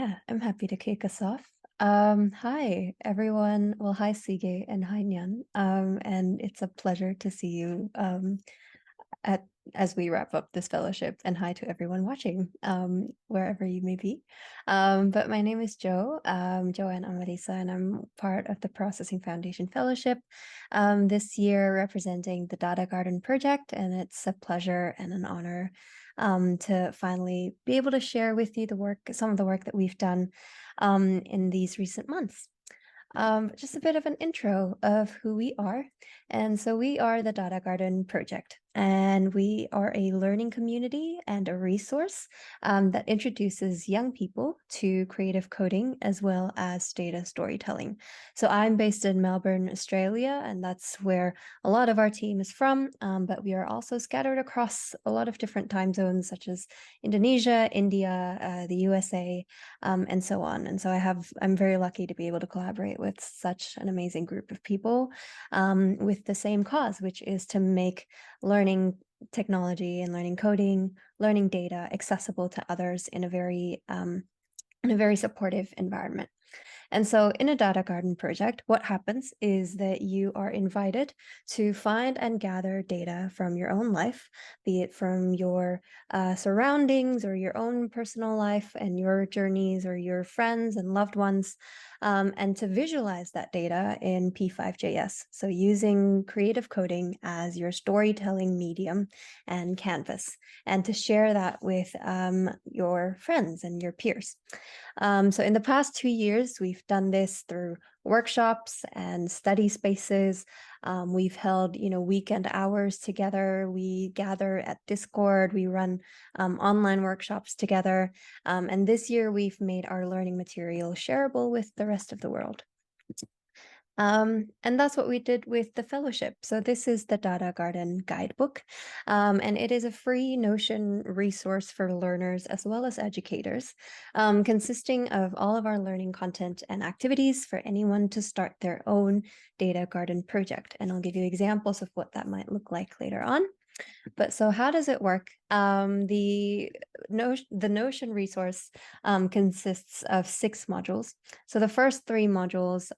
Yeah, I'm happy to kick us off. Hi everyone. Well, hi Sige and hi Nhan. And it's a pleasure to see you at as we wrap up this fellowship. And hi to everyone watching, wherever you may be. But my name is Joanne Amarisa, and I'm part of the Processing Foundation Fellowship. This year representing the Data Garden project, and it's a pleasure and an honor to finally be able to share with you some of the work that we've done in these recent months. Just a bit of an intro of who we are. And so we are the Data Garden Project, and we are a learning community and a resource that introduces young people to creative coding as well as data storytelling. So I'm based in Melbourne, Australia, and that's where a lot of our team is from, but we are also scattered across a lot of different time zones, such as Indonesia, India, the USA, and so on. And so I'm very lucky to be able to collaborate with such an amazing group of people with the same cause, which is to make learning technology and learning coding, learning data accessible to others in a very supportive environment. And so in a data garden project, what happens is that you are invited to find and gather data from your own life, be it from your surroundings or your own personal life and your journeys or your friends and loved ones, and to visualize that data in P5JS. So using creative coding as your storytelling medium and canvas, and to share that with your friends and your peers. So in the past 2 years, we've done this through workshops and study spaces. We've held, weekend hours together. We gather at Discord. We run online workshops together. And this year, we've made our learning material shareable with the rest of the world. And that's what we did with the fellowship. So this is the Data Garden Guidebook, and it is a free Notion resource for learners as well as educators, consisting of all of our learning content and activities for anyone to start their own Data Garden project. And I'll give you examples of what that might look like later on. But so how does it work? The Notion resource consists of 6 modules. So the first 3 modules,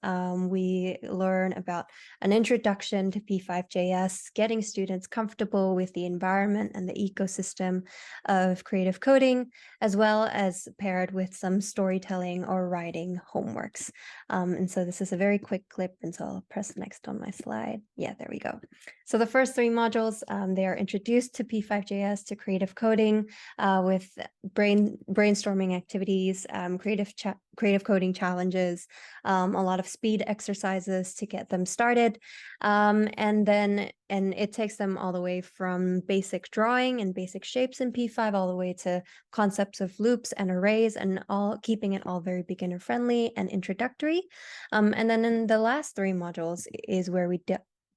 we learn about an introduction to P5JS, getting students comfortable with the environment and the ecosystem of creative coding, as well as paired with some storytelling or writing homeworks. And so this is a very quick clip, and so I'll press next on my slide. Yeah, there we go. So the first 3 modules, they are introduced to P5JS, to creative coding with brainstorming activities, creative coding challenges, a lot of speed exercises to get them started. And it takes them all the way from basic drawing and basic shapes in P5 all the way to concepts of loops and arrays, and keeping it all very beginner friendly and introductory. And then in the last 3 modules is where we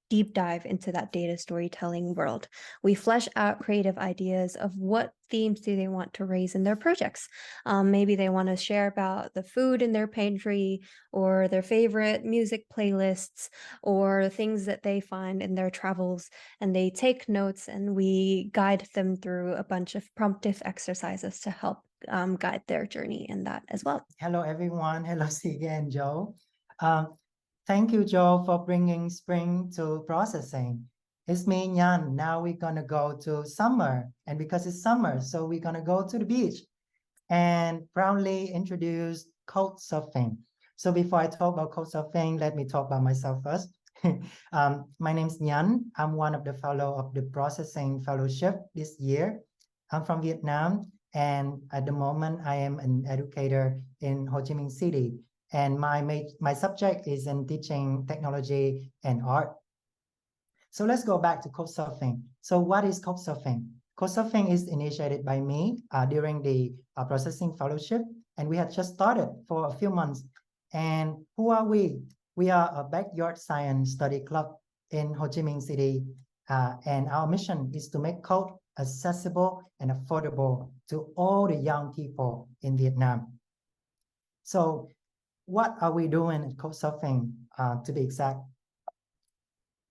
deep dive into that data storytelling world. We flesh out creative ideas of what themes do they want to raise in their projects. Maybe they want to share about the food in their pantry, or their favorite music playlists, or things that they find in their travels, and they take notes, and we guide them through a bunch of promptive exercises to help guide their journey in that as well. Hello, everyone. Hello, Sige and Joe. Thank you, Joe, for bringing spring to processing. It's me, Nhan. Now we're going to go to summer. And because it's summer, so we're going to go to the beach and proudly introduce couch surfing. So before I talk about couch surfing, let me talk about myself first. My name's Nhan. I'm one of the fellow of the Processing Fellowship this year. I'm from Vietnam, and at the moment, I am an educator in Ho Chi Minh City. And my subject is in teaching technology and art. So let's go back to couchsurfing. So what is couchsurfing? Couchsurfing is initiated by me during the processing fellowship, and we had just started for a few months. And who are we? We are a backyard science study club in Ho Chi Minh City, and our mission is to make code accessible and affordable to all the young people in Vietnam. So what are we doing at couchsurfing, to be exact?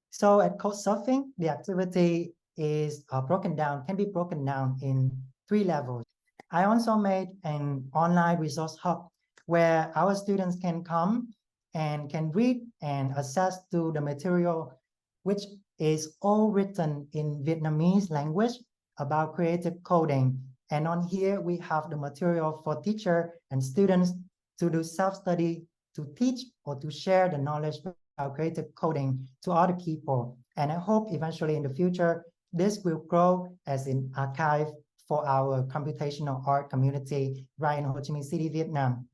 So at couchsurfing, the activity is can be broken down in 3 levels. I also made an online resource hub where our students can come and can read and access to the material, which is all written in Vietnamese language about creative coding. And on here, we have the material for teacher and students to do self-study, to teach or to share the knowledge about creative coding to other people. And I hope eventually in the future, this will grow as an archive for our computational art community right in Ho Chi Minh City, Vietnam.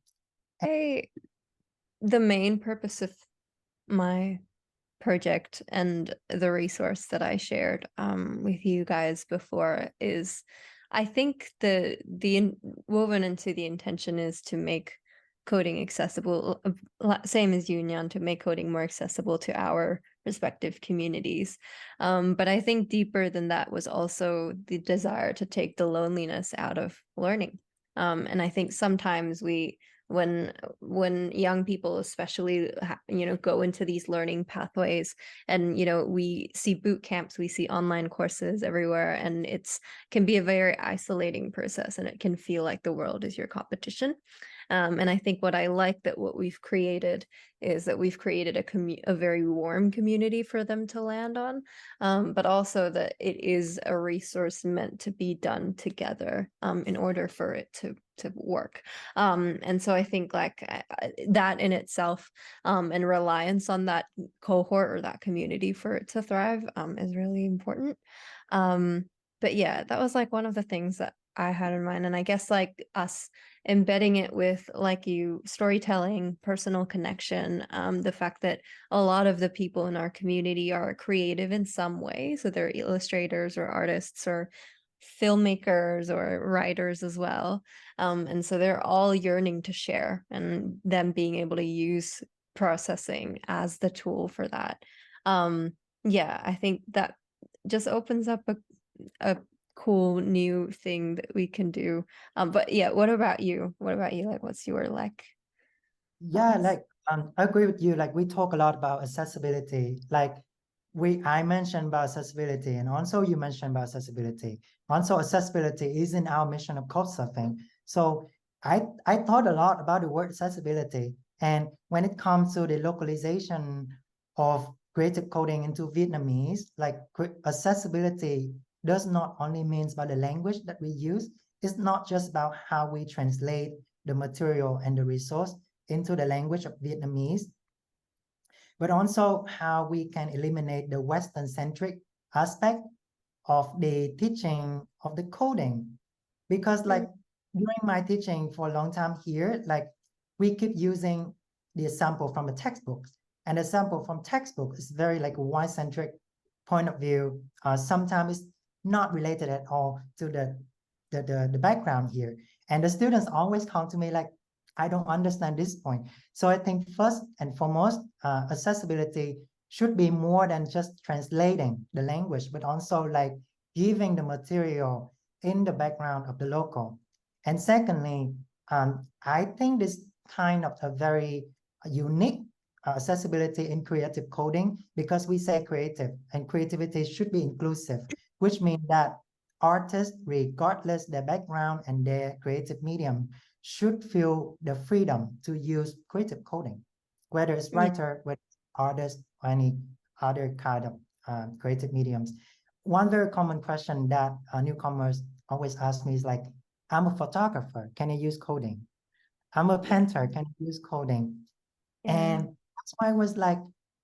The main purpose of my project and the resource that I shared with you guys before is, I think the woven into the intention is to make coding accessible, same as you, Nhan, to make coding more accessible to our respective communities. But I think deeper than that was also the desire to take the loneliness out of learning. And I think sometimes when young people especially go into these learning pathways, and we see boot camps, we see online courses everywhere, and it's can be a very isolating process, and it can feel like the world is your competition. And I think what I like that what we've created is that we've created a very warm community for them to land on, but also that it is a resource meant to be done together in order for it to work. And so I think like that in itself, and reliance on that cohort or that community for it to thrive, is really important. But yeah, that was like one of the things that I had in mind. And I guess like us embedding it with, like, you storytelling, personal connection, the fact that a lot of the people in our community are creative in some way. So they're illustrators or artists or filmmakers or writers as well. And so they're all yearning to share, and them being able to use processing as the tool for that. Yeah, I think that just opens up a cool new thing that we can do. But yeah, what about you? What about you? Like, what's your like Yeah, thoughts? like I agree with you. Like we talk a lot about accessibility. Like I mentioned about accessibility, and also you mentioned about accessibility. Also, accessibility is in our mission of code surfing. So I thought a lot about the word accessibility. And when it comes to the localization of creative coding into Vietnamese, like accessibility does not only means about the language that we use. It's not just about how we translate the material and the resource into the language of Vietnamese, but also how we can eliminate the Western-centric aspect of the teaching of the coding. Because like Mm. during my teaching for a long time here, like we keep using the example from the textbooks. And the sample from textbook is very like a white-centric point of view. Sometimes it's not related at all to the background here. And the students always come to me like, I don't understand this point. So I think first and foremost, accessibility should be more than just translating the language, but also like giving the material in the background of the local. And secondly, I think this kind of a very unique accessibility in creative coding, because we say creative, and creativity should be inclusive, which means that artists, regardless their background and their creative medium, should feel the freedom to use creative coding, whether it's Mm. writer, whether it's artist, or any other kind of creative mediums. One very common question that newcomers always ask me is like, I'm a photographer, can I use coding? I'm a Yeah. painter, can I use coding? Yeah. And that's why I was like,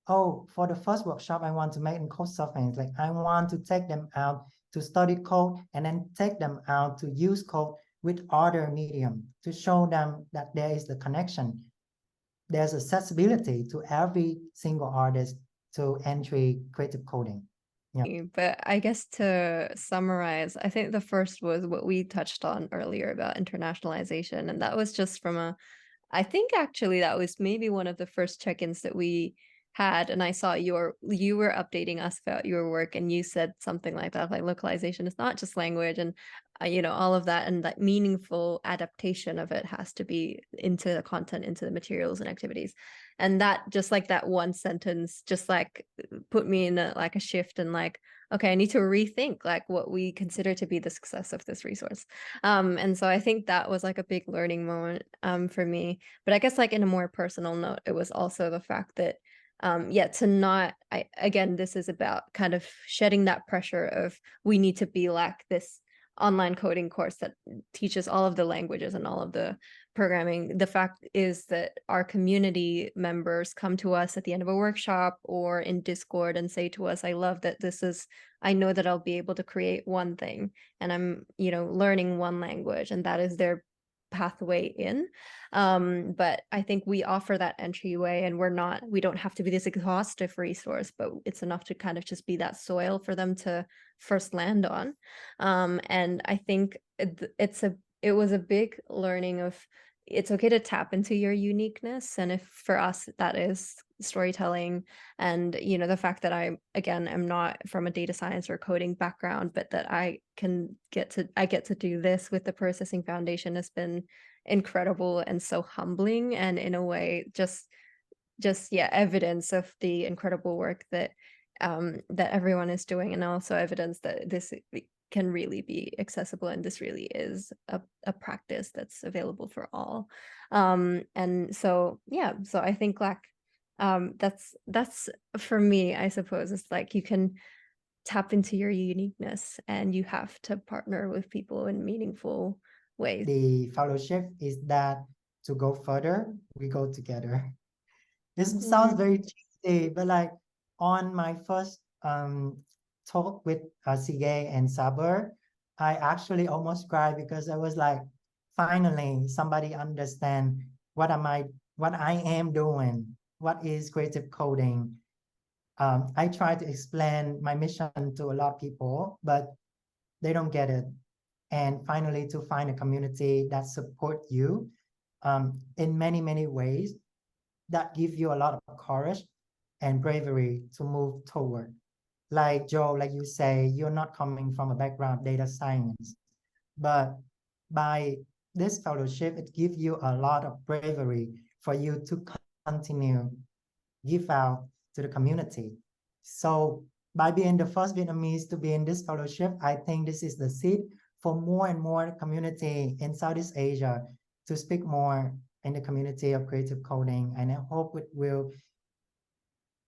oh, for the first workshop I want to make in code surfing, it's like I want to take them out to study code and then take them out to use code with other medium to show them that there is the connection. There's accessibility to every single artist to entry creative coding. Yeah. But I guess to summarize, I think the first was what we touched on earlier about internationalization. And that was just from I think actually that was maybe one of the first check-ins that we had. And I saw you were updating us about your work, and you said something like that, like localization is not just language. And all of that, and that meaningful adaptation of it has to be into the content, into the materials and activities. And that, just like that one sentence, just like put me in like a shift, and like, okay, I need to rethink like what we consider to be the success of this resource. And so I think that was like a big learning moment for me. But I guess like in a more personal note, it was also the fact that yeah, to not, again, this is about kind of shedding that pressure of we need to be like this online coding course that teaches all of the languages and all of the programming. The fact is that our community members come to us at the end of a workshop or in Discord and say to us, I love that I know that I'll be able to create one thing, and I'm, learning one language, and that is their pathway in. But I think we offer that entryway, and we don't have to be this exhaustive resource, but it's enough to kind of just be that soil for them to first land on. And I think it was a big learning of, it's okay to tap into your uniqueness. And if for us that is storytelling, and the fact that I, again, am not from a data science or coding background, but that I get to do this with the Processing Foundation has been incredible and so humbling, and in a way just yeah, evidence of the incredible work that everyone is doing, and also evidence that this can really be accessible, and this really is a practice that's available for all. And so yeah, so I think like that's for me, I suppose, it's like you can tap into your uniqueness, and you have to partner with people in meaningful ways. The fellowship is that to go further, we go together. This sounds very cheesy, but like on my first talk with Sige and Saber, I actually almost cried because I was like, finally, somebody understand what I am doing, what is creative coding. I try to explain my mission to a lot of people, but they don't get it. And finally, to find a community that support you in many, many ways, that give you a lot of courage and bravery to move toward. Like Joe, like you say, you're not coming from a background of data science, but by this fellowship, it gives you a lot of bravery for you to continue give out to the community. So by being the first Vietnamese to be in this fellowship, I think this is the seed for more and more community in Southeast Asia to speak more in the community of creative coding. And I hope it will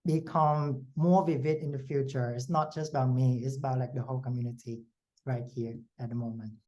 become more vivid in the future. It's not just about me, it's about like the whole community right here at the moment.